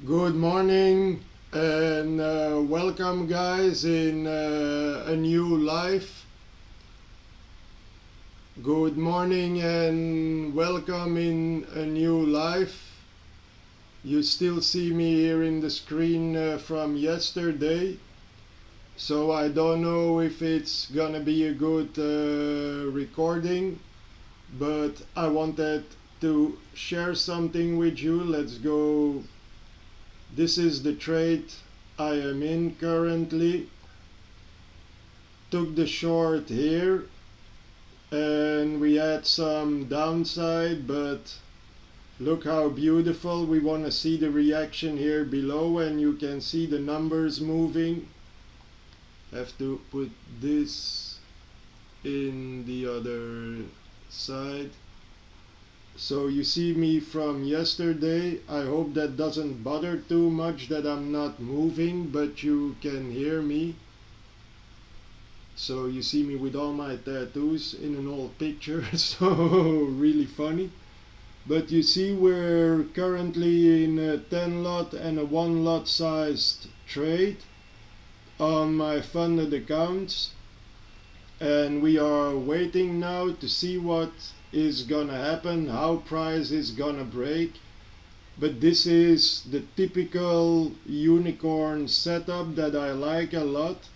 Good morning and welcome guys in a new life. Good morning and welcome in a new life. You still see me here in the screen from yesterday, so I don't know if it's gonna be a good recording, but I wanted to share something with you. Let's go. This is the trade I am in currently. Took the short here and we had some downside, but look how beautiful. We want to see the reaction here below, and you can see the numbers moving. Have to put this in the other side. So you see me from yesterday. I hope that doesn't bother too much that I'm not moving, but you can hear me. So you see me with all my tattoos in an old picture, so really funny. But you see we're currently in a 10 lot and a 1 lot sized trade on my funded accounts, and we are waiting now to see what is gonna happen, how price is gonna break. But this is the typical unicorn setup that I like a lot.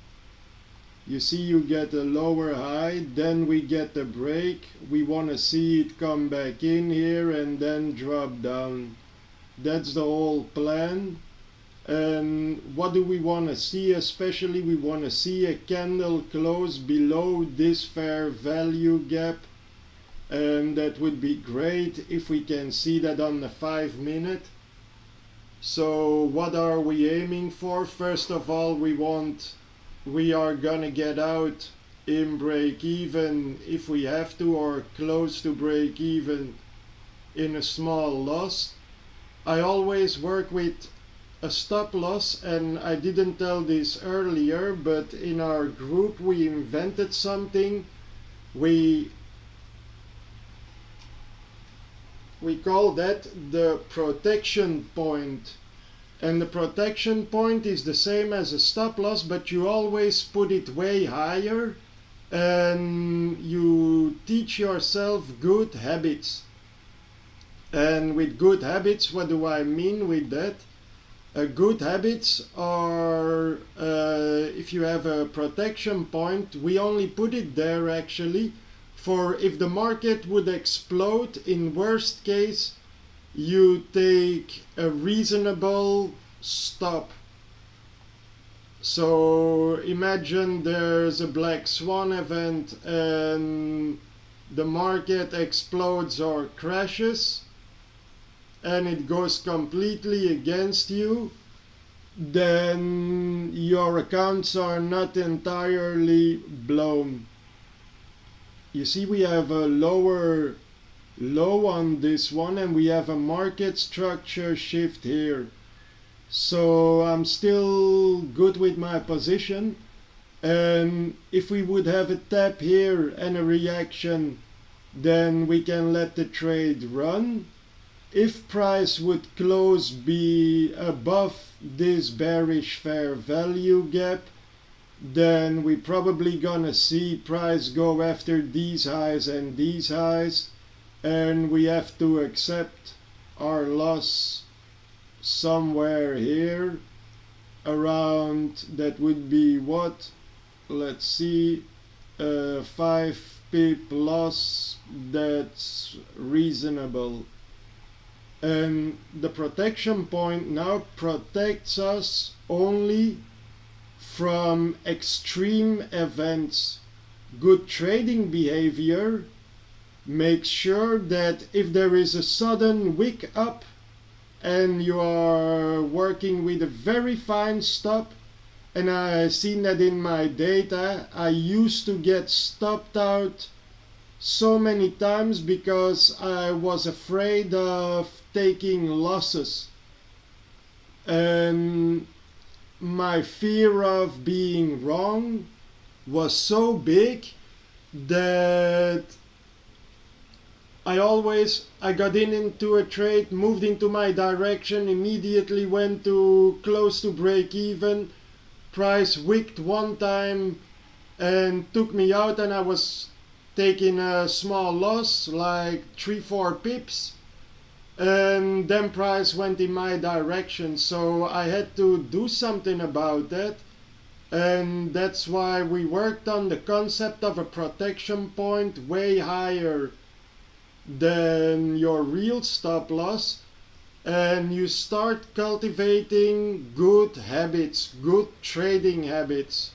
You see, you get a lower high, then we get a break. We want to see it come back in here and then drop down. That's the whole plan. And what do we want to see? Especially we want to see a candle close below this fair value gap, and that would be great if we can see that on the 5-minute. So what are we aiming for? First of all, we are gonna get out in break even if we have to, or close to break even in a small loss. I always work with a stop loss, and I didn't tell this earlier, but in our group we invented something. We call that the protection point. And the protection point is the same as a stop loss, but you always put it way higher, and you teach yourself good habits. And with good habits, what do I mean with that? Good habits are, if you have a protection point, we only put it there actually for if the market would explode. In worst case, you take a reasonable stop. So imagine there's a black swan event and the market explodes or crashes and it goes completely against you, then your accounts are not entirely blown. You see, we have a lower low on this one, and we have a market structure shift here. So I'm still good with my position, and if we would have a tap here and a reaction, then we can let the trade run. If price would close be above this bearish fair value gap, then we probably gonna see price go after these highs and these highs, and we have to accept our loss somewhere here around, that would be what, let's see, 5 pip loss. That's reasonable. And the protection point now protects us only from extreme events. Good trading behavior makes sure that if there is a sudden wick up and you are working with a very fine stop, and I've seen that in my data, I used to get stopped out so many times because I was afraid of taking losses, and my fear of being wrong was so big that I got into a trade, moved into my direction, immediately went to close to break even. Price wicked one time and took me out, and I was taking a small loss, like 3-4 pips. And then price went in my direction, so I had to do something about that. And that's why we worked on the concept of a protection point way higher than your real stop loss, and you start cultivating good habits, good trading habits.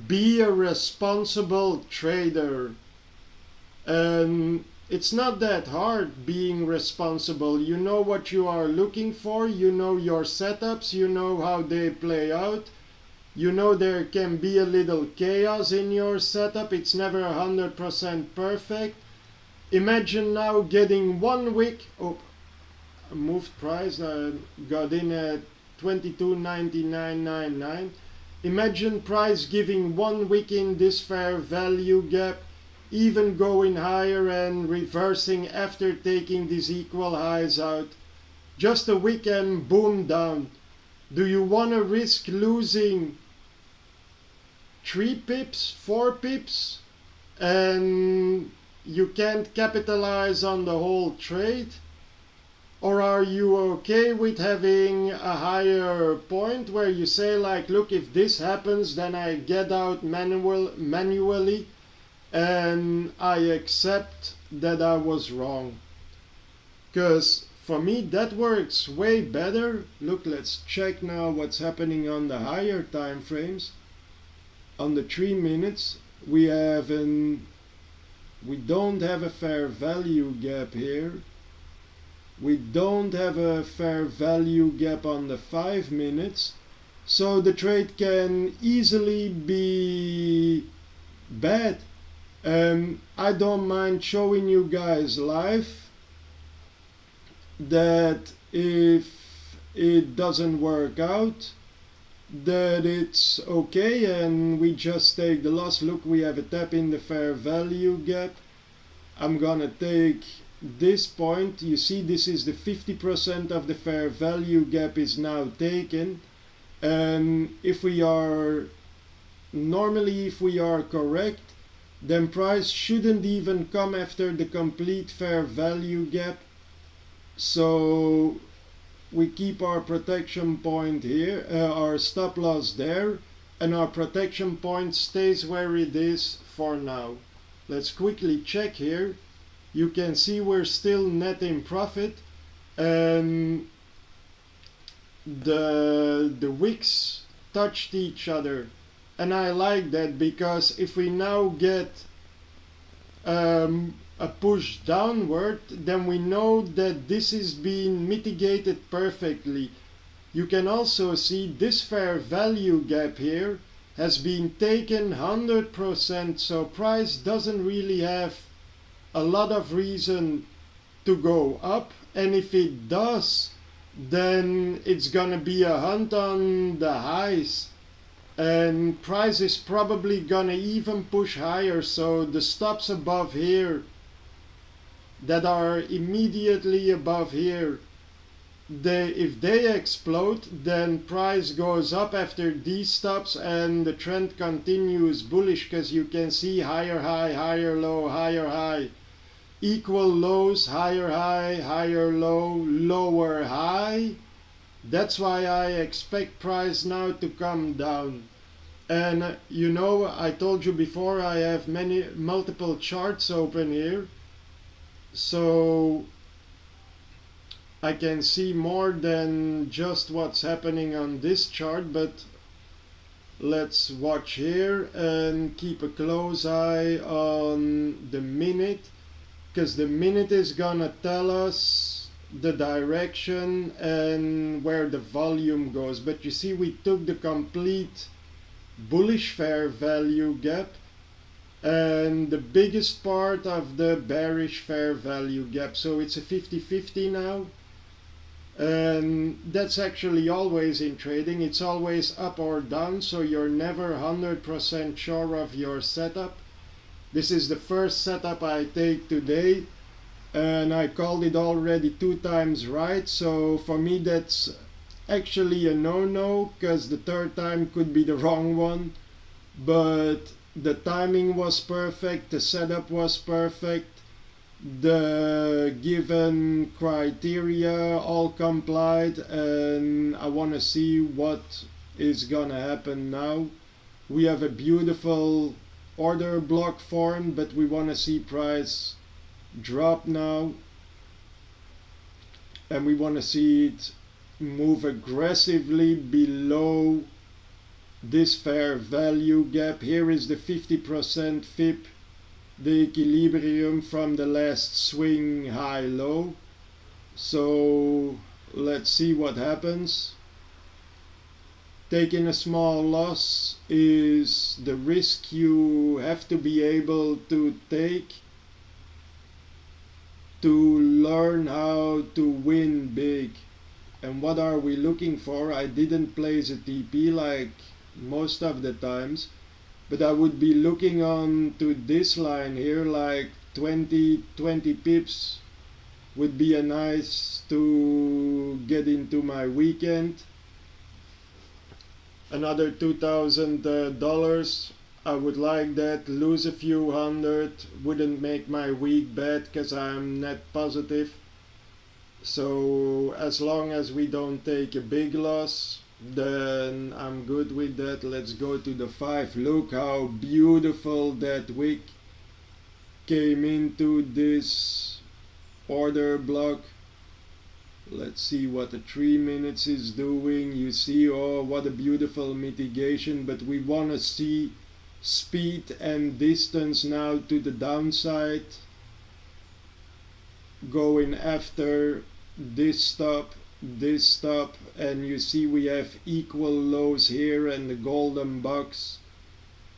Be a responsible trader. And it's not that hard being responsible. You know what you are looking for, you know your setups, you know how they play out. You know there can be a little chaos in your setup, it's never 100% perfect. Imagine now getting 1 week, oh, moved price, got in at 22.9999. Imagine price giving 1 week in this fair value gap, even going higher and reversing after taking these equal highs out. Just a week and boom down. Do you want to risk losing 3 pips, 4 pips, and you can't capitalize on the whole trade? Or are you okay with having a higher point where you say, like, look, if this happens, then I get out manually and I accept that I was wrong? Because for me that works way better. Look, let's check now what's happening on the higher time frames. On the 3 minutes we don't have a fair value gap here. We don't have a fair value gap on the 5 minutes. So the trade can easily be bad. I don't mind showing you guys live that if it doesn't work out, that it's okay and we just take the loss. Look, we have a tap in the fair value gap. I'm gonna take this point. You see, this is the 50% of the fair value gap is now taken. And if we are correct, then price shouldn't even come after the complete fair value gap. So we keep our protection point here, our stop loss there, and our protection point stays where it is for now. Let's quickly check here. You can see we're still net in profit, and the wicks touched each other, and I like that, because if we now get a push downward, then we know that this is being mitigated perfectly. You can also see this fair value gap here has been taken 100%, so price doesn't really have a lot of reason to go up, and if it does, then it's gonna be a hunt on the highs, and price is probably gonna even push higher. So the stops above here that are immediately above here, if they explode, then price goes up after these stops and the trend continues bullish, because you can see higher high, higher low, higher high, equal lows, higher high, higher low, lower high. That's why I expect price now to come down. And you know, I told you before, I have multiple charts open here, so I can see more than just what's happening on this chart. But let's watch here and keep a close eye on the minute, because the minute is gonna tell us the direction and where the volume goes. But you see, we took the complete bullish fair value gap and the biggest part of the bearish fair value gap, so it's a 50-50 now. And that's actually always in trading, it's always up or down, so you're never 100% sure of your setup. This is the first setup I take today, and I called it already 2 times right, so for me that's actually a no-no, because the third time could be the wrong one. But the timing was perfect, the setup was perfect, the given criteria all complied, and I want to see what is gonna happen now. We have a beautiful order block formed, but we want to see price drop now, and we want to see it move aggressively below this fair value gap. Here is the 50% FIP, the equilibrium from the last swing high low. So let's see what happens. Taking a small loss is the risk you have to be able to take to learn how to win big. And what are we looking for? I didn't place a TP like most of the times, but I would be looking on to this line here, like 20 pips would be a nice to get into my weekend. Another $2,000, I would like that. Lose a few hundred wouldn't make my week bad, because I'm net positive. So as long as we don't take a big loss, then I'm good with that. Let's go to the 5. Look how beautiful that wick came into this order block. Let's see what the 3 minutes is doing. You see, oh, what a beautiful mitigation, but we want to see speed and distance now to the downside, going after this stop, and you see we have equal lows here and the golden box.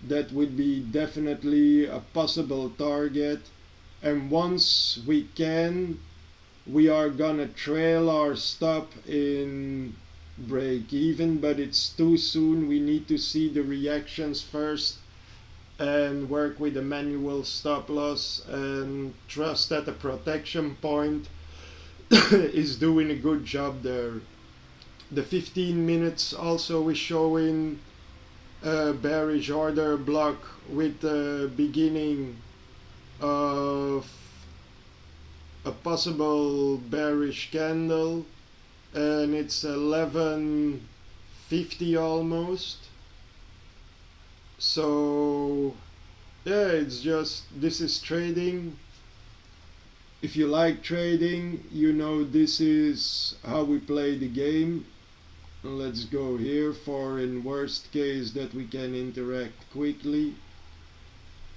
That would be definitely a possible target, and once we can, we are gonna trail our stop in break even, but it's too soon. We need to see the reactions first and work with a manual stop loss and trust that the protection point is doing a good job there. The 15 minutes also is showing a bearish order block with the beginning of a possible bearish candle, and it's 11:50 almost. So yeah, it's just, this is trading. If you like trading, you know this is how we play the game. Let's go here for, in worst case, that we can interact quickly.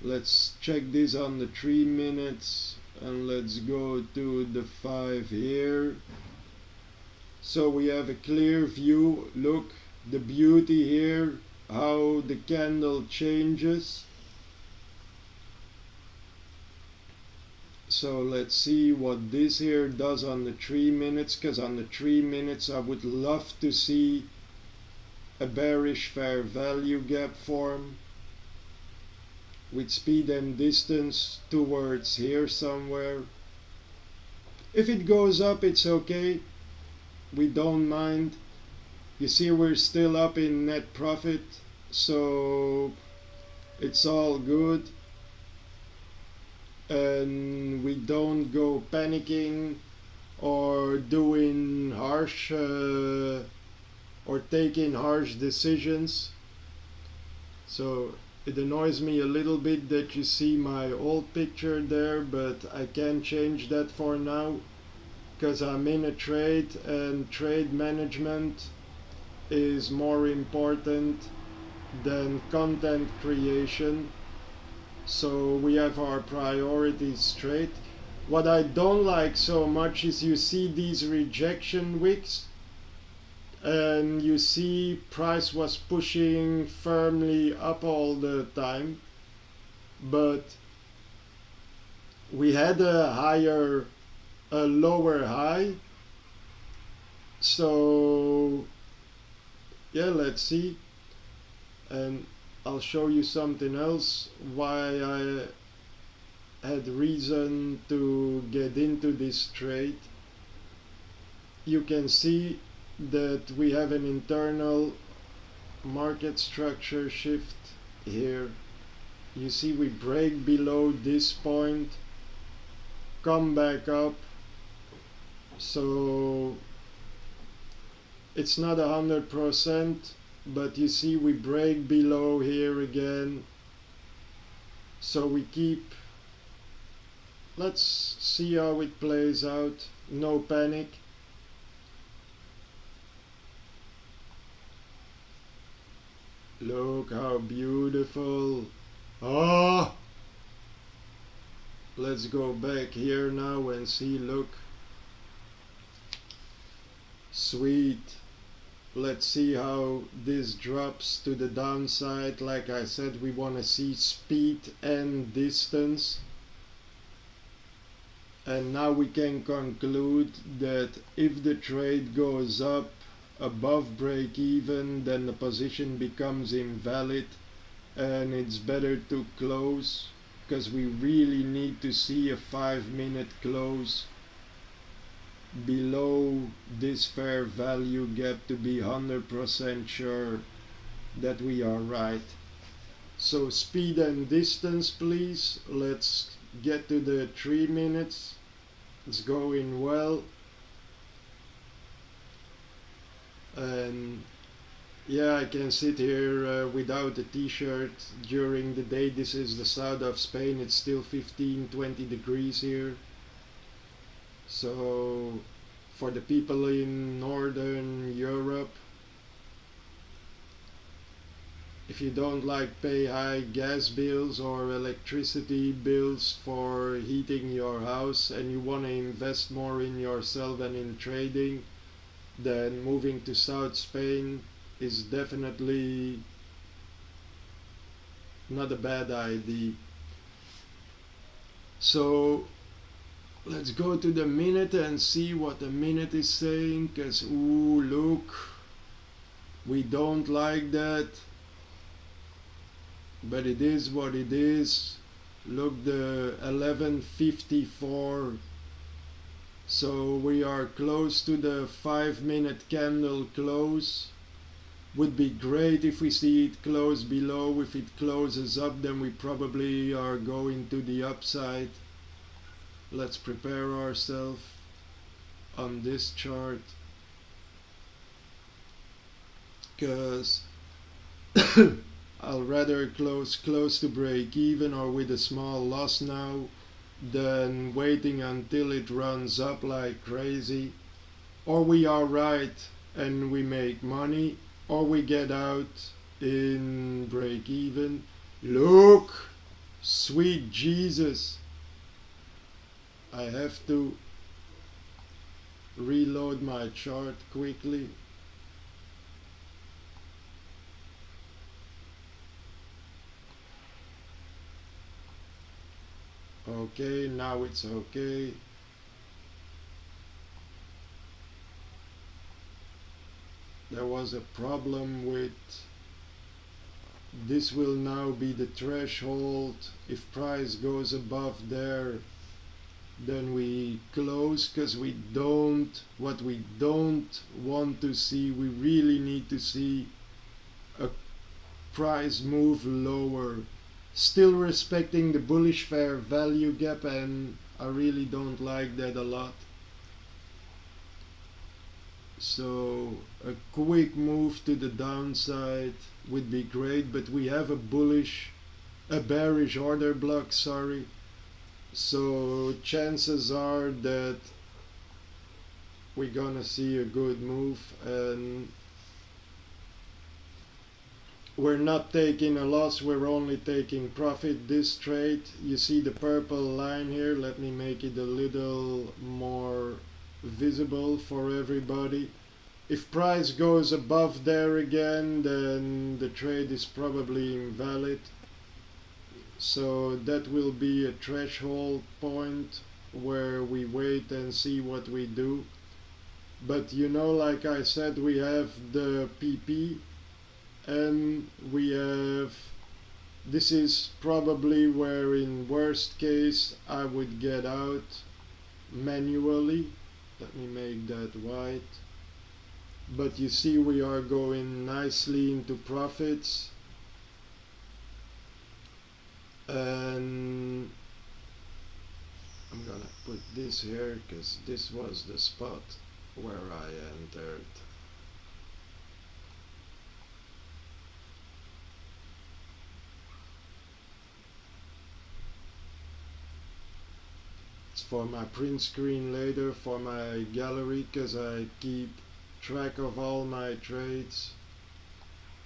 Let's check this on the 3 minutes, and let's go to the 5 here. So we have a clear view. Look, the beauty here, how the candle changes. So let's see what this here does on the 3 minutes, because on the 3 minutes I would love to see a bearish fair value gap form with speed and distance towards here somewhere. If it goes up, it's okay, we don't mind. You see, we're still up in net profit, so it's all good, and we don't go panicking or doing harsh or taking harsh decisions. So it annoys me a little bit that you see my old picture there, but I can't change that for now, because I'm in a trade, and trade management is more important than content creation. So we have our priorities straight. What I don't like so much is you see these rejection wicks, and you see price was pushing firmly up all the time, but we had a lower high. So yeah, let's see. And I'll show you something else why had reason to get into this trade. You can see that we have an internal market structure shift here. You see we break below this point, come back up, so it's not 100%, but you see we break below here again, so we keep. Let's see how it plays out. No panic. Look how beautiful. Ah! Let's go back here now and see. Look. Sweet. Let's see how this drops to the downside. Like I said, we want to see speed and distance. And now we can conclude that if the trade goes up above break even, then the position becomes invalid and it's better to close, because we really need to see a 5-minute close below this fair value gap to be 100% sure that we are right. So speed and distance, please. Let's get to the 3 minutes. It's going well. And yeah, I can sit here without a t-shirt during the day. This is the south of Spain. It's still 15-20 degrees here. So for the people in Northern Europe, if you don't like pay high gas bills or electricity bills for heating your house and you want to invest more in yourself and in trading, then moving to South Spain is definitely not a bad idea. So let's go to the minute and see what the minute is saying, because ooh, look, we don't like that, but it is what it is. Look, the 11:54, so we are close to the 5-minute candle close. Would be great if we see it close below. If it closes up, then we probably are going to the upside. Let's prepare ourselves on this chart, because I'll rather close to break even or with a small loss now than waiting until it runs up like crazy. Or we are right and we make money, or we get out in break even. Look, sweet Jesus. I have to reload my chart quickly. Okay, now it's okay. There was a problem with this. Will now be the threshold. If price goes above there, then we close, because we don't, what we don't want to see, we really need to see a price move lower, still respecting the bullish fair value gap, and I really don't like that a lot. So a quick move to the downside would be great, but we have a bearish order block, sorry. So chances are that we're gonna see a good move, and we're not taking a loss, we're only taking profit this trade. You see the purple line here. Let me make it a little more visible for everybody. If price goes above there again, then the trade is probably invalid. So that will be a threshold point where we wait and see what we do. But you know, like I said, we have the PP and we have This is probably where in worst case I would get out manually. Let me make that white. But you see we are going nicely into profits, and I'm gonna put this here because this was the spot where I entered. It's for my print screen later, for my gallery, because I keep track of all my trades,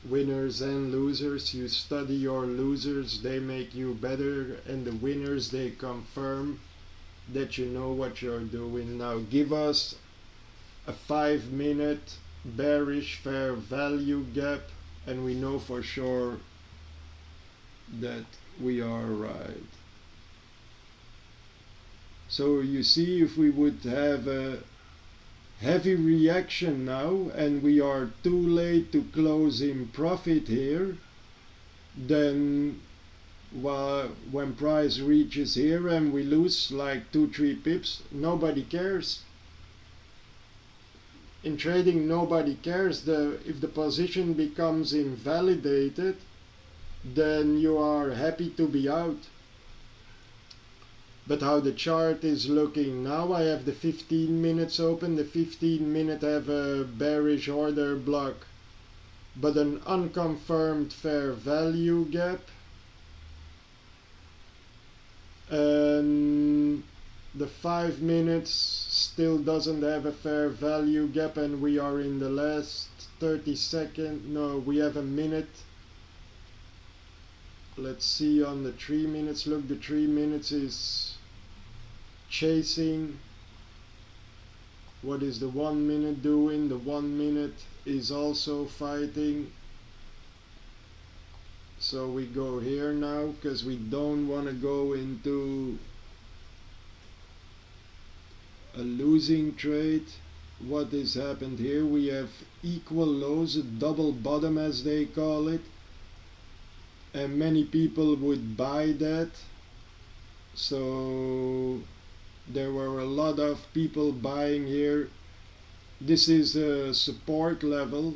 winners and losers. You study your losers, they make you better, and the winners, they confirm that you know what you're doing. Now give us a 5-minute bearish fair value gap, and we know for sure that we are right. So you see, if we would have a heavy reaction now and we are too late to close in profit here, then when price reaches here and we lose like 2-3 pips, nobody cares. In trading, nobody cares. If the position becomes invalidated, then you are happy to be out. But how the chart is looking now, I have the 15 minutes open. The 15 minute have a bearish order block, but an unconfirmed fair value gap. And the 5 minutes still doesn't have a fair value gap, and we are in the last 30 seconds. No, we have a minute. Let's see on the 3 minutes. Look, the 3 minutes is chasing. What is the 1 minute doing? The 1 minute is also fighting. So we go here now because we don't want to go into a losing trade. What has happened here? We have equal lows, a double bottom as they call it, and many people would buy that. So there were a lot of people buying here. This is a support level.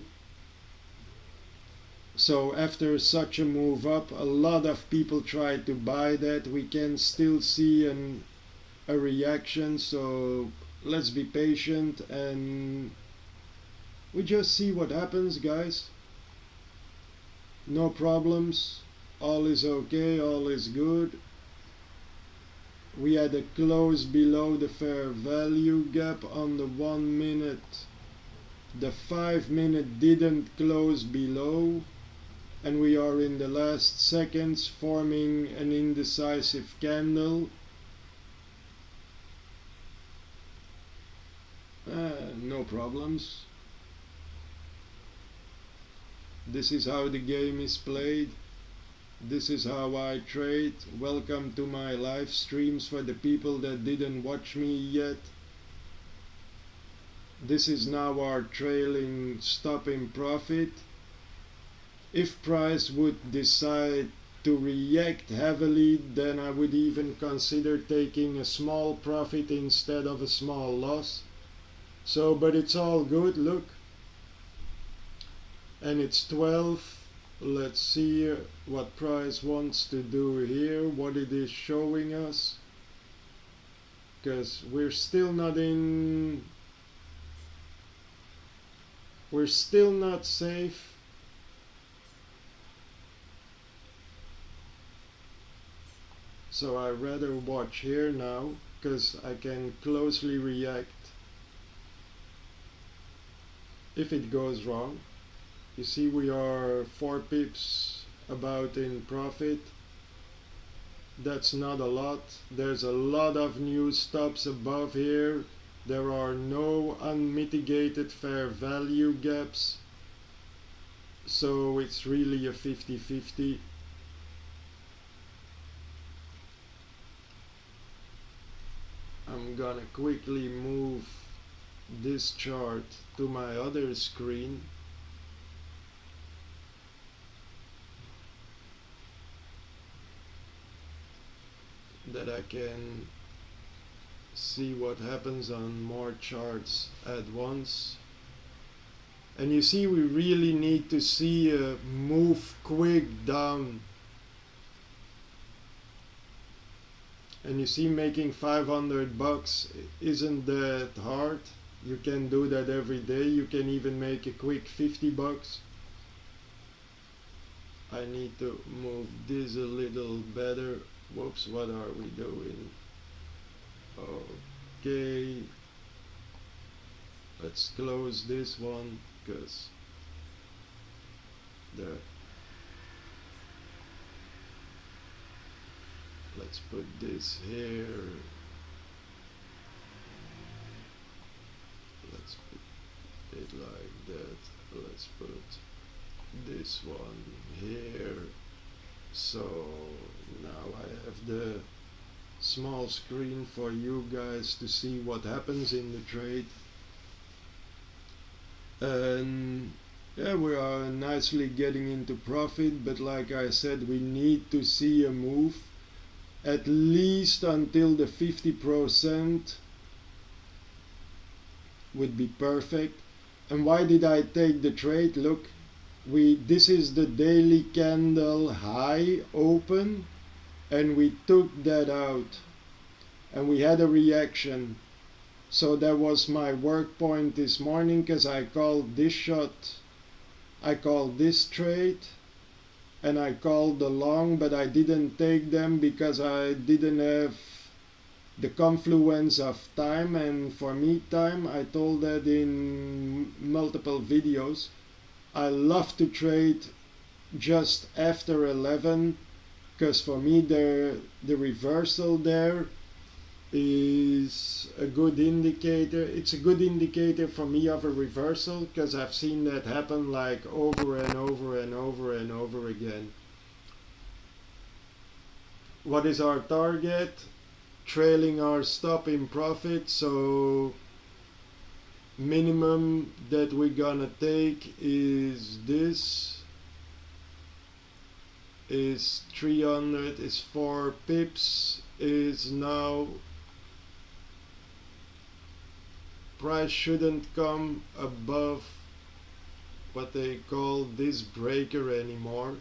So after such a move up, a lot of people tried to buy that. We can still see a reaction, so let's be patient and we just see what happens, guys. No problems, all is okay, all is good. We had a close below the fair value gap on the 1 minute. The 5 minute didn't close below, and we are in the last seconds forming an indecisive candle. No problems. This is how the game is played. This is how I trade. Welcome to my live streams for the people that didn't watch me yet. This is now our trailing stop in profit. If price would decide to react heavily, then I would even consider taking a small profit instead of a small loss. So, but it's all good, look. And it's 12. Let's see what price wants to do here, what it is showing us. Because we're still not safe. So I rather watch here now, because I can closely react if it goes wrong. You see, we are 4 pips about in profit. That's not a lot. There's a lot of new stops above here. There are no unmitigated fair value gaps. So it's really a 50-50. I'm gonna quickly move this chart to my other screen. that I can see what happens on more charts at once. And you see, we really need to see a move quick down. And you see, making 500 bucks isn't that hard. You can do that every day. You can even make a quick 50 bucks. I need to move this a little better. Whoops, what are we doing? Okay, let's close this one because there. Let's put this here. Let's put it like that. Let's put this one here. So now I have the small screen for you guys to see what happens in the trade. And yeah, we are nicely getting into profit, but like I said, we need to see a move at least until the 50% would be perfect. And why did I take the trade? Look, this is the daily candle high open, and we took that out and we had a reaction. So that was my work point this morning, because I called this shot, I called this trade, and I called the long, but I didn't take them because I didn't have the confluence of time. And for me, time, I told that in multiple videos, I love to trade just after 11, because for me the reversal there is a good indicator. It's a good indicator for me of a reversal, because I've seen that happen like over and over and over and over again. What is our target? Trailing our stop in profit. So minimum that we're gonna take is this, is 300, is 4 pips, is now price shouldn't come above what they call this breaker anymore.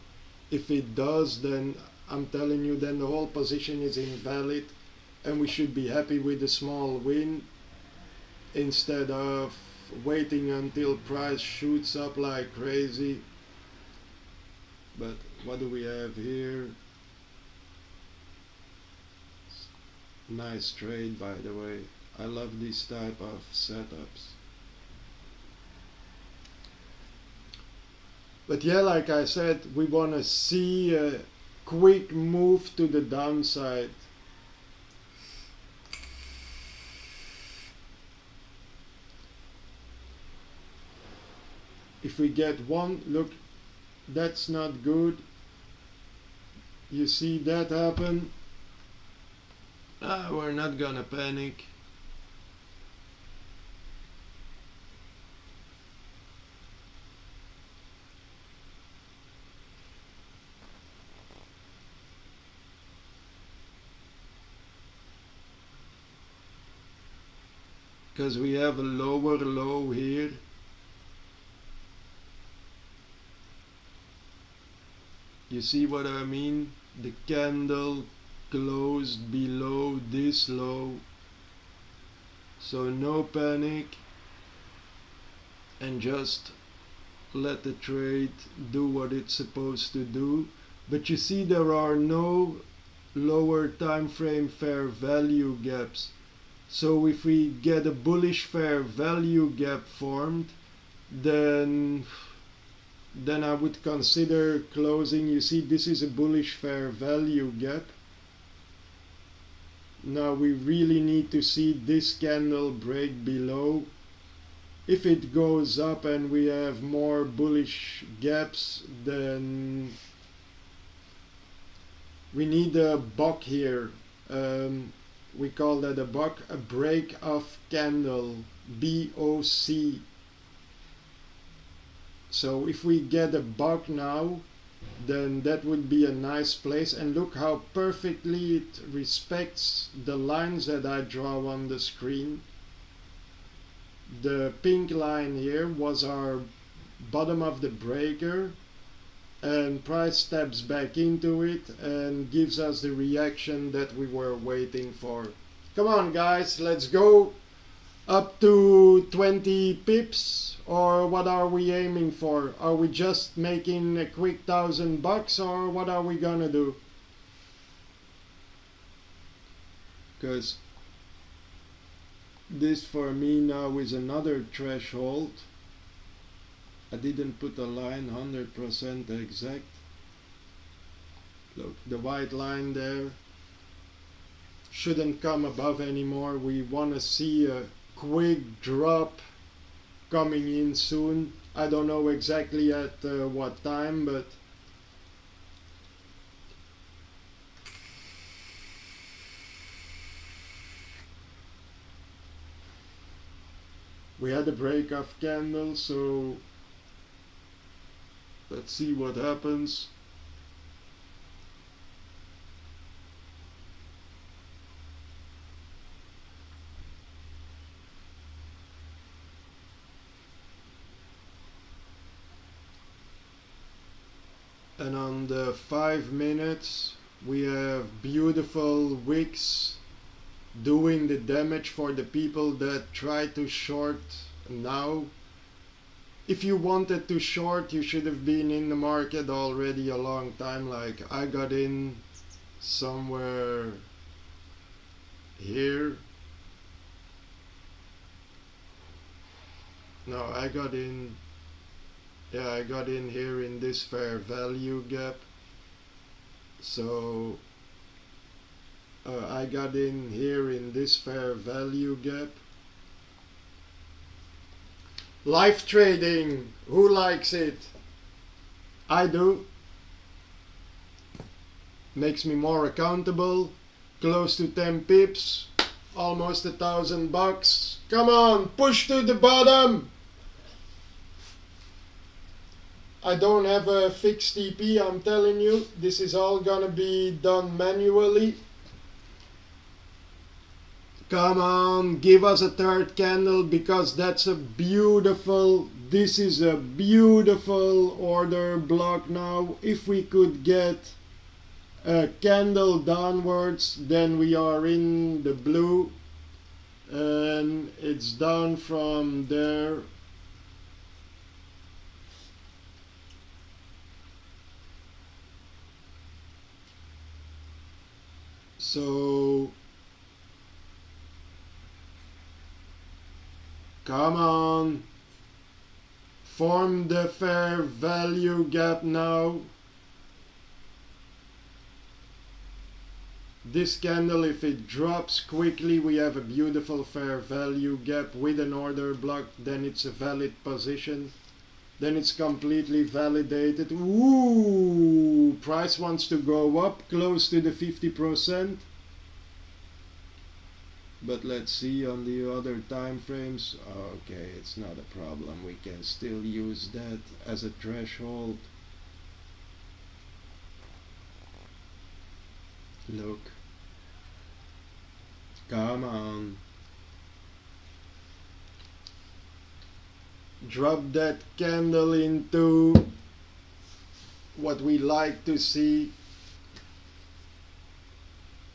If it does, then I'm telling you, then the whole position is invalid, and we should be happy with a small win instead of waiting until price shoots up like crazy. But what do we have here? Nice trade, by the way. I love these type of setups. But yeah, like I said, we want to see a quick move to the downside. If we get one, look, that's not good. You see that happen? We're not gonna panic. Because we have a lower low here. You see what I mean? The candle closed below this low. So no panic, and just let the trade do what it's supposed to do. But you see, there are no lower time frame fair value gaps. So if we get a bullish fair value gap formed, then I would consider closing. You see, this is a bullish fair value gap. Now we really need to see this candle break below. If it goes up and we have more bullish gaps, then we need a buck here. We call that a buck, a break of candle, BOC. So if we get a buck now, then that would be a nice place. And look how perfectly it respects the lines that I draw on the screen. The pink line here was our bottom of the breaker, and price steps back into it and gives us the reaction that we were waiting for. Come on guys, let's go up to 20 pips, or what are we aiming for? Are we just making a quick $1,000, or what are we gonna do? Because this for me now is another threshold. I didn't put a line 100% exact. Look, the white line there shouldn't come above anymore. We want to see a quick drop coming in soon. I don't know exactly at what time, but we had a break of candle, so let's see what happens. And on the 5 minutes we have beautiful wicks doing the damage for the people that try to short now. If you wanted to short, you should have been in the market already a long time. Like I got in somewhere here. No, I got in, yeah, I got in here in this fair value gap. So I got in here in this fair value gap. Live trading, who likes it? I do. Makes me more accountable. Close to 10 pips, almost $1,000. Come on, push to the bottom. I don't have a fixed TP, I'm telling you. This is all gonna be done manually. Come on, give us a third candle, because that's a beautiful, this is a beautiful order block now. If we could get a candle downwards, then we are in the blue, and it's down from there. So come on, form the fair value gap now. This candle, if it drops quickly, we have a beautiful fair value gap with an order block, then it's a valid position. Then it's completely validated. Ooh, price wants to go up close to the 50%. But let's see on the other time frames. Okay, it's not a problem. We can still use that as a threshold. Look. Come on. Drop that candle into what we like to see.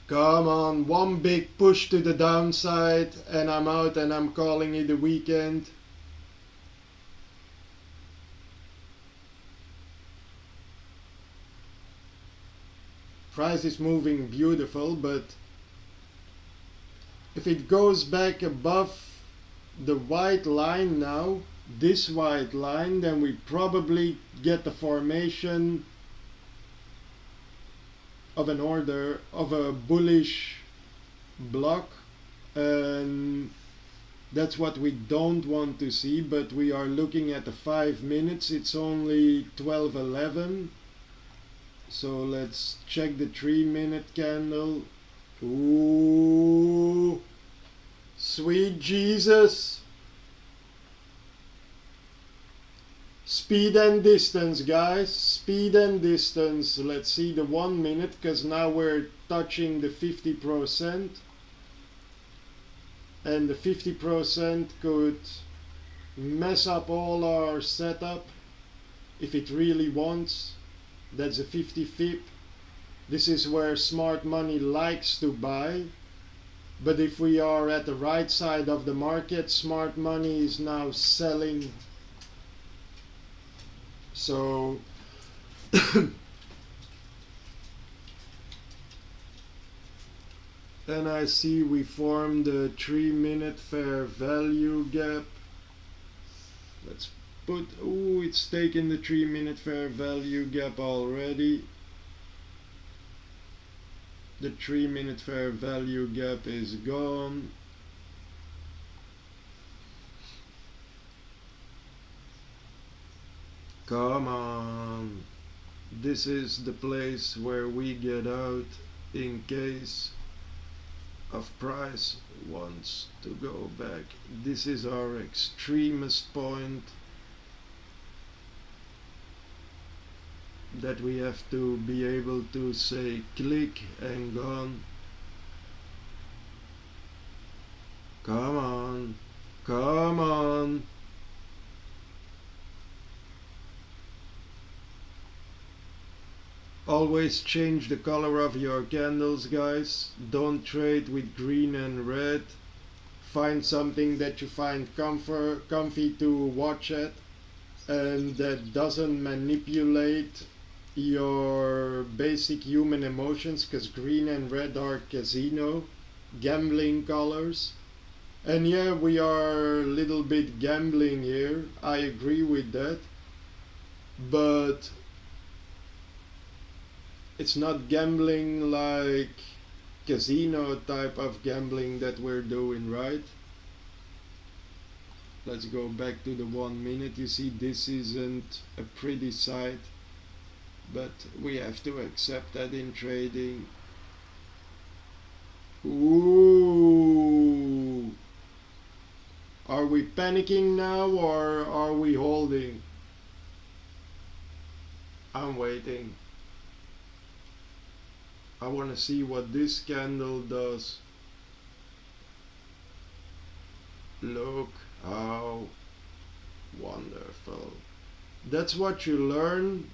Come on, one big push to the downside and I'm out, and I'm calling it a weekend. Price is moving beautiful, but if it goes back above the white line now, this white line, then we probably get the formation of an order of a bullish block, and that's what we don't want to see. But we are looking at the 5 minutes. It's only 12:11, so let's check the 3-minute candle. Ooh, sweet Jesus. Speed and distance, guys. Speed and distance. Let's see the 1 minute, because now we're touching the 50%. And the 50% could mess up all our setup if it really wants. That's a 50 FIP. This is where smart money likes to buy. But if we are at the right side of the market, smart money is now selling. So then I see we formed a 3-minute fair value gap. Let's put, oh, it's taken the 3-minute fair value gap already. The 3-minute fair value gap is gone. Come on. This is the place where we get out in case of price wants to go back. This is our extremist point that we have to be able to say click and gone. Come on, come on. Always change the color of your candles, guys. Don't trade with green and red. Find something that you find comfy to watch at, and that doesn't manipulate your basic human emotions, because green and red are casino, gambling colors. And yeah, we are a little bit gambling here. I agree with that. But it's not gambling like casino type of gambling that we're doing, right? Let's go back to the 1 minute. You see, this isn't a pretty sight, but we have to accept that in trading. Ooh. Are we panicking now or are we holding? I'm waiting. I want to see what this candle does. Look how wonderful. That's what you learn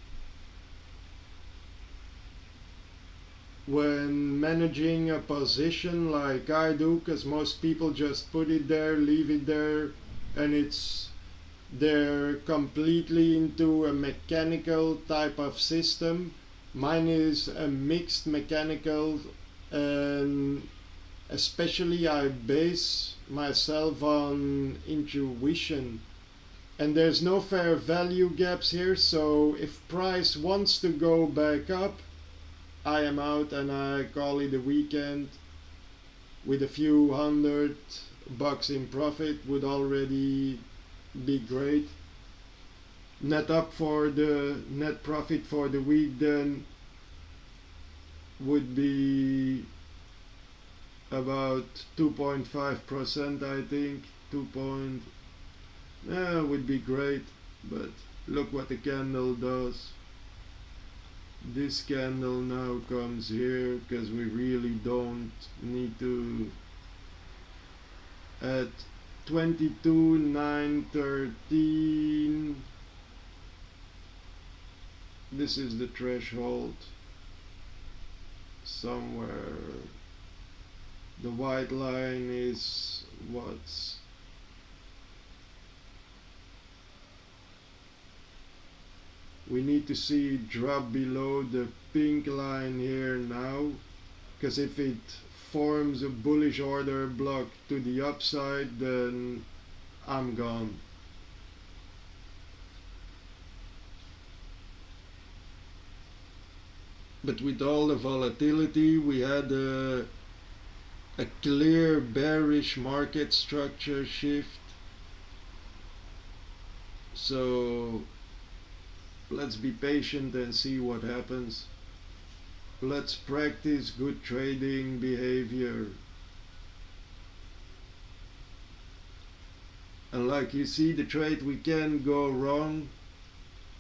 when managing a position like I do, because most people just put it there, leave it there, and they're completely into a mechanical type of system. Mine is a mixed mechanical, and especially I base myself on intuition. And there's no fair value gaps here, so if price wants to go back up, I am out and I call it a weekend with a few $100 in profit would already be great. Net up for the net profit for the week then would be about 2.5%, I think. Would be great, but look what the candle does. This candle now comes here because we really don't need to. At 22,913, this is the threshold somewhere. The white line is what's we need to see it drop below the pink line here now, because if it forms a bullish order block to the upside, then I'm gone. But with all the volatility, we had a clear bearish market structure shift. So let's be patient and see what happens. Let's practice good trading behavior. And like you see the trade, we can go wrong.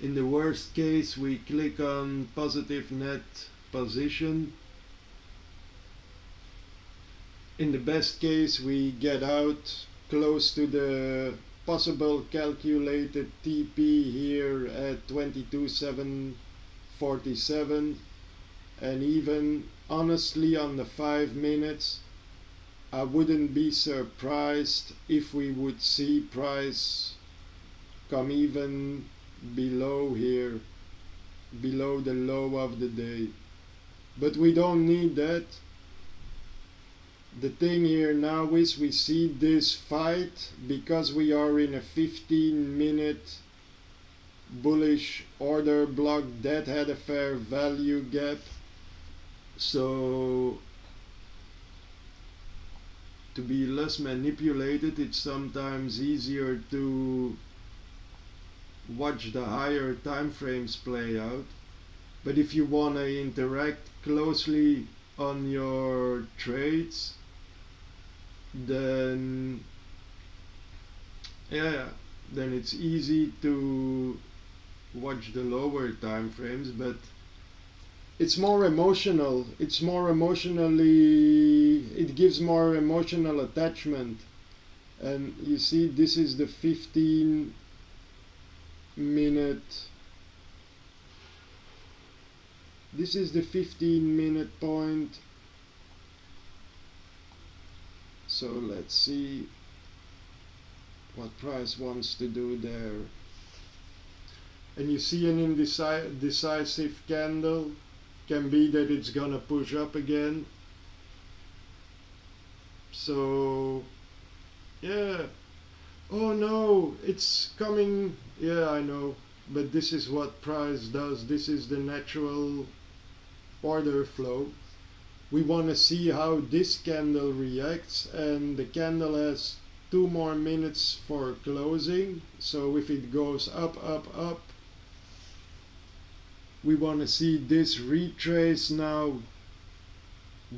In the worst case, we click on positive net position. In the best case, we get out close to the possible calculated TP here at 22,747, and even honestly on the 5 minutes, I wouldn't be surprised if we would see price come even below here, below the low of the day. But we don't need that. The thing here now is we see this fight because we are in a 15-minute bullish order block that had a fair value gap. So to be less manipulated, it's sometimes easier to watch the higher time frames play out. But if you want to interact closely on your trades, then it's easy to watch the lower time frames, but it's more emotional. It's more emotionally, it gives more emotional attachment. And you see, this is the 15-minute, this is the 15-minute point. So let's see what price wants to do there. And you see an indecisive candle. Can be that it's gonna push up again. So yeah. Oh no, it's coming. Yeah, I know. But this is what price does. This is the natural order flow. We want to see how this candle reacts, and the candle has 2 more minutes for closing. So if it goes up, up, up, we want to see this retrace now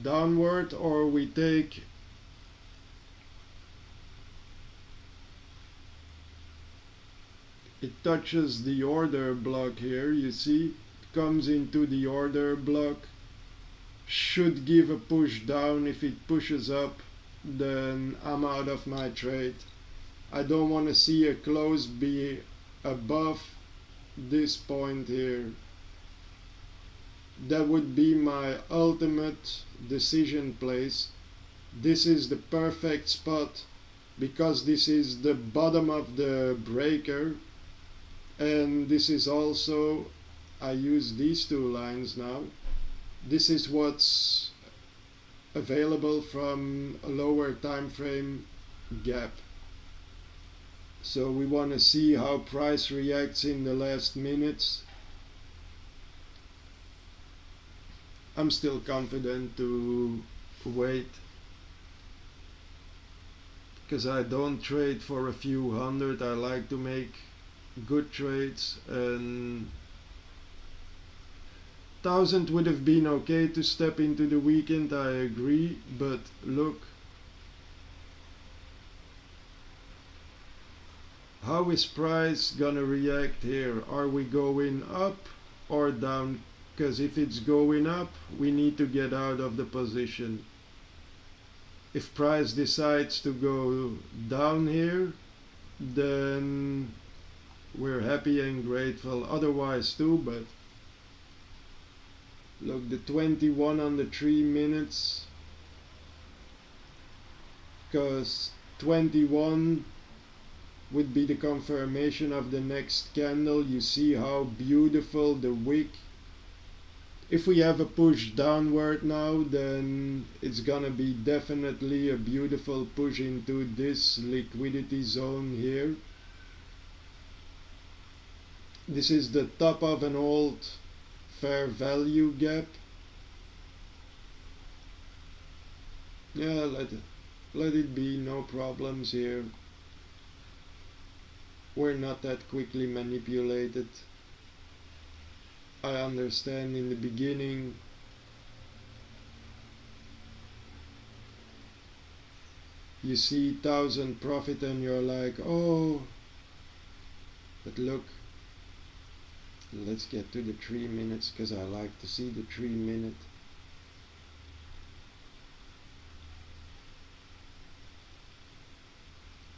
downward, or we take it touches the order block here, you see, it comes into the order block, should give a push down. If it pushes up, then I'm out of my trade. I don't want to see a close be above this point here. That would be my ultimate decision place. This is the perfect spot because this is the bottom of the breaker, and this is also, I use these 2 lines now. This is what's available from a lower time frame gap. So we want to see how price reacts in the last minutes. I'm still confident to wait because I don't trade for a few hundred. I like to make good trades, and 1,000 would have been okay to step into the weekend, I agree, but look, how is price gonna react here? Are we going up or down? Because if it's going up, we need to get out of the position. If price decides to go down here, then we're happy and grateful otherwise too. But look, the 21 on the 3 minutes, because 21 would be the confirmation of the next candle. You see how beautiful the wick. If we have a push downward now, then it's gonna be definitely a beautiful push into this liquidity zone here. This is the top of an old fair value gap. Yeah, let it be, no problems here. We're not that quickly manipulated. I understand in the beginning you see 1,000 profit and you're like, oh, but look, let's get to the 3 minutes because I like to see the 3 minute.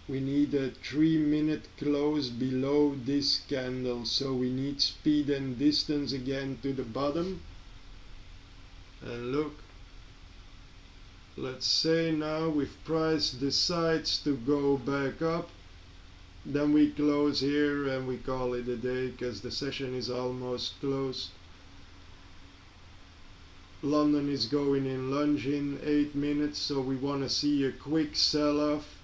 We need a 3 minute close below this candle, so we need speed and distance again to the bottom. And look, let's say now if price decides to go back up, then we close here and we call it a day because the session is almost closed. London is going in lunch in 8 minutes, so we want to see a quick sell-off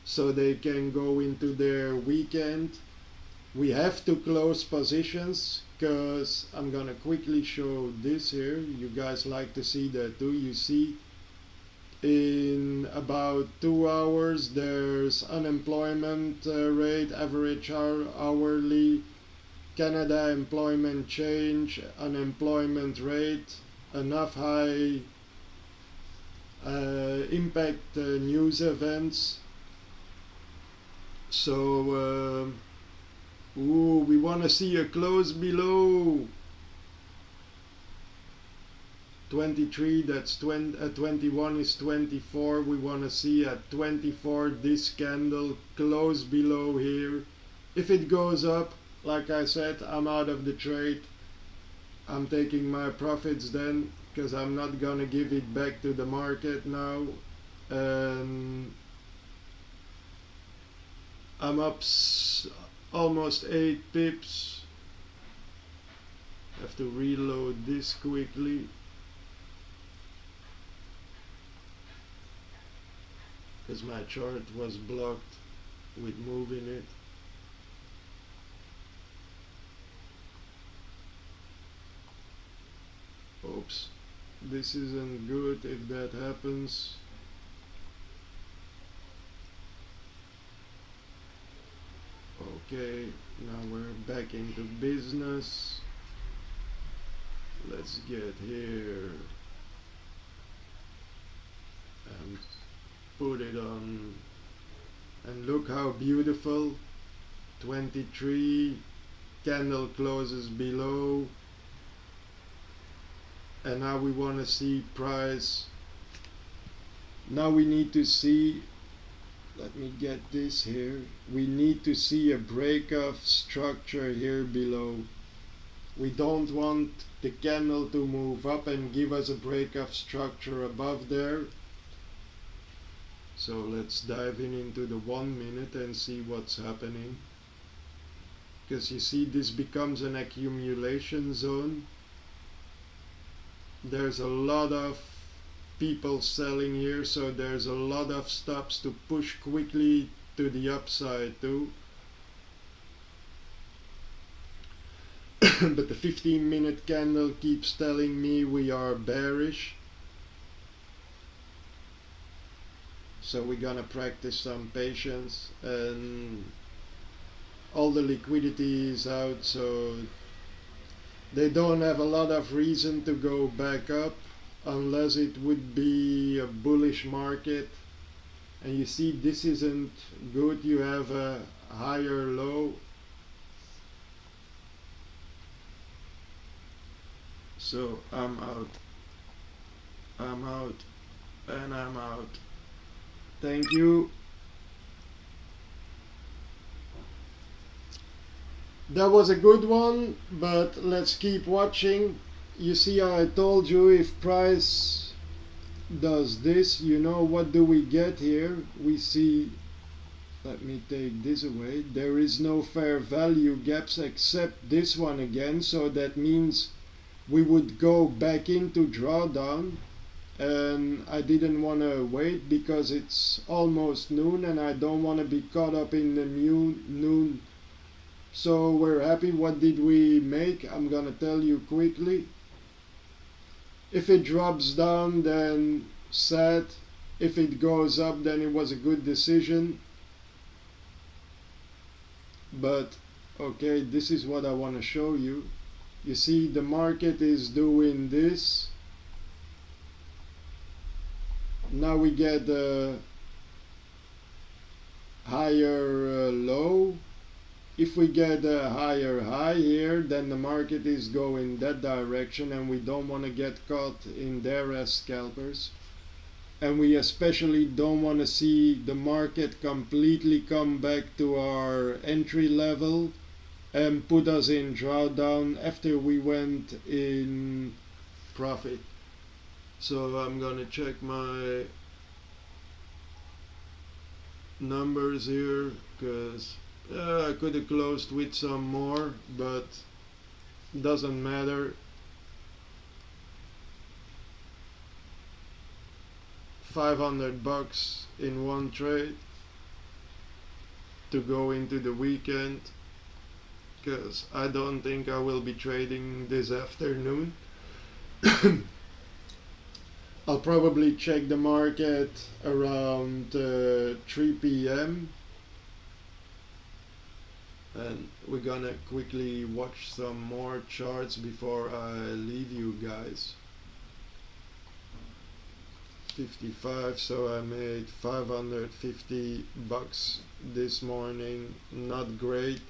so they can go into their weekend. We have to close positions because I'm gonna quickly show this here. You guys like to see that too. You see in about 2 hours there's unemployment rate, average hourly, Canada employment change, unemployment rate, enough high impact news events. So we want to see a close below 23, that's 21 is 24. We want to see at 24 this candle close below here. If it goes up, like I said, I'm out of the trade. I'm taking my profits then because I'm not gonna give it back to the market now. I'm up almost 8 pips. Have to reload this quickly. Because my chart was blocked with moving it. Oops, this isn't good if that happens. Okay, now we're back into business. Let's get here and put it on, and look how beautiful. 23 candle closes below, and now we want to see price. Now we need to see, let me get this here, we need to see a break of structure here below. We don't want the candle to move up and give us a break of structure above there. So let's dive into the 1 minute and see what's happening. Because you see, this becomes an accumulation zone. There's a lot of people selling here, so there's a lot of stops to push quickly to the upside too. But the 15-minute candle keeps telling me we are bearish. So we're gonna practice some patience, and all the liquidity is out, so they don't have a lot of reason to go back up unless it would be a bullish market. And you see, this isn't good. You have a higher low. So I'm out, and I'm out. Thank you. That was a good one, but let's keep watching. You see how I told you, if price does this, you know what do we get here? We see, let me take this away, there is no fair value gaps except this one again, so that means we would go back into drawdown, and I didn't want to wait because it's almost noon and I don't want to be caught up in the noon. So we're happy. What did we make? I'm gonna tell you quickly. If it drops down, then sad. If it goes up, then it was a good decision. But okay, this is what I want to show you. You see, the market is doing this. Now we get a higher low. if we get a higher high here, then the market is going that direction, and we don't want to get caught in there as scalpers. And we especially don't want to see the market completely come back to our entry level and put us in drawdown after we went in profit. So I'm gonna check my numbers here, because I could have closed with some more, but doesn't matter. 500 bucks in one trade to go into the weekend, because I don't think I will be trading this afternoon. I'll probably check the market around 3 p.m. and we're gonna quickly watch some more charts before I leave you guys. 55, so I made 550 bucks this morning. Not great,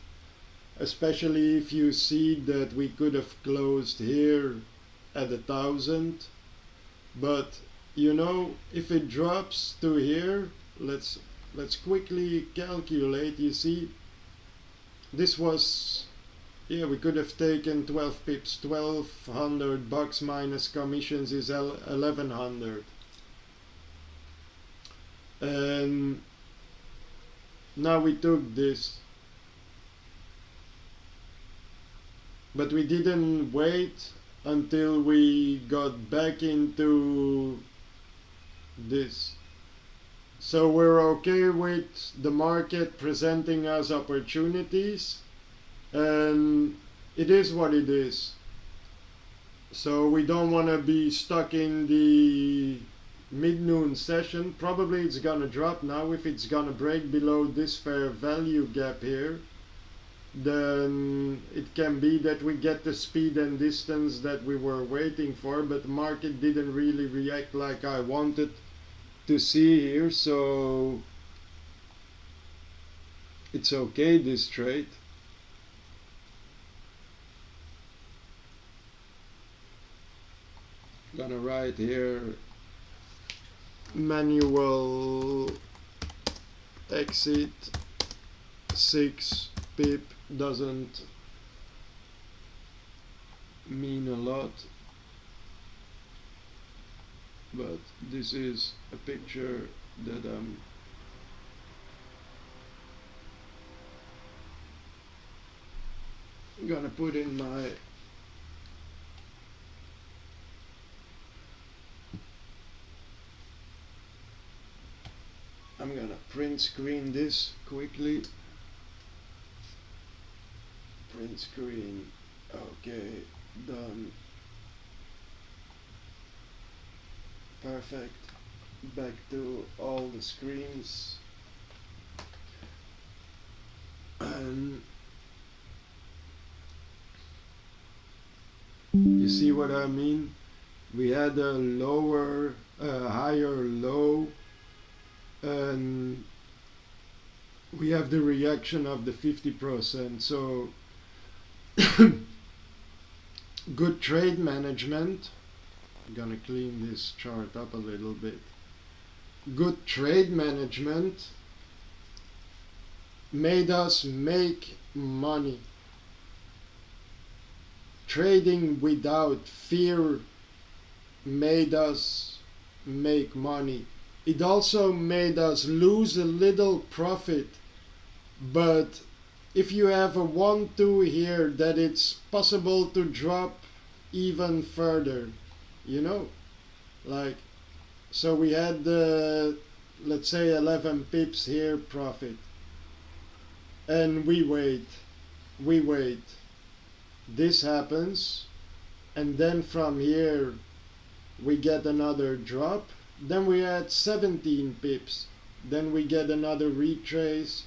especially if you see that we could have closed here at 1,000. But you know, if it drops to here, let's quickly calculate. You see, this was, yeah, we could have taken 12 pips. 1,200 bucks minus commissions is 1,100. And now we took this, but we didn't wait until we got back into this. So we're okay with the market presenting us opportunities, and it is what it is. So we don't want to be stuck in the mid-noon session. Probably it's gonna drop now. If it's gonna break below this fair value gap here, then it can be that we get the speed and distance that we were waiting for, but the market didn't really react like I wanted to see here, so it's okay, this trade. Gonna write here manual exit 6 pip, doesn't mean a lot, but this is a picture that I'm gonna put in my I'm gonna print screen this quickly. Print screen, okay, done. Perfect. Back to all the screens. And you see what I mean? We had a lower, higher low, and we have the reaction of the 50%. So good trade management. I'm gonna clean this chart up a little bit. Good trade management made us make money. Trading without fear made us make money. It also made us lose a little profit, but if you have a 1-2 here, that it's possible to drop even further, you know, like, so we had the, let's say 11 pips here profit, and we wait, this happens, and then from here we get another drop, then we had 17 pips, then we get another retrace,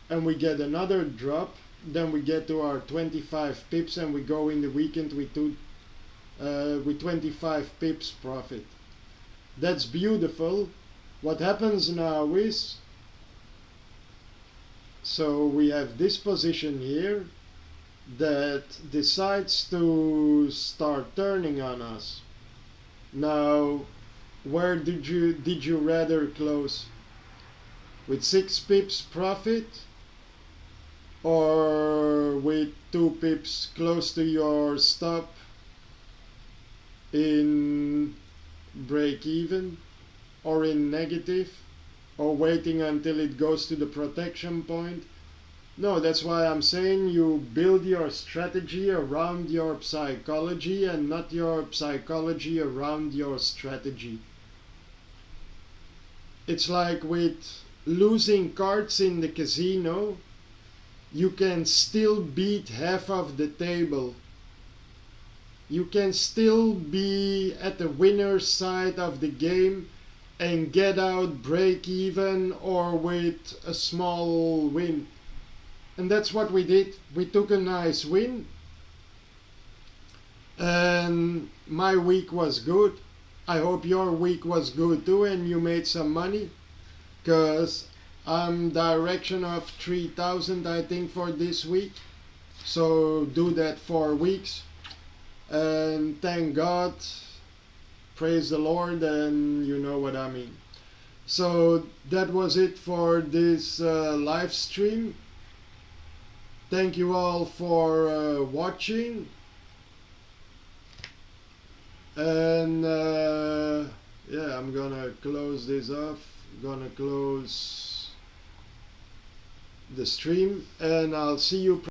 and we get another drop, then we get to our 25 pips, and we go in the weekend with 25 pips profit. That's beautiful. What happens now is So we have this position here that decides to start turning on us. Now, where did you rather close? With 6 pips profit, or with 2 pips close to your stop in break even, or in negative, or waiting until it goes to the protection point? No, that's why I'm saying you build your strategy around your psychology and not your psychology around your strategy. It's like with losing cards in the casino, you can still beat half of the table. You can still be at the winner's side of the game and get out break even or with a small win. And that's what we did. We took a nice win. And my week was good. I hope your week was good too and you made some money. Because I'm direction of 3,000 I think for this week. So do that for weeks. And thank God. Praise the Lord, and you know what I mean. So that was it for this live stream. Thank you all for watching. And yeah, I'm gonna close this off. Gonna close the stream, and I'll see you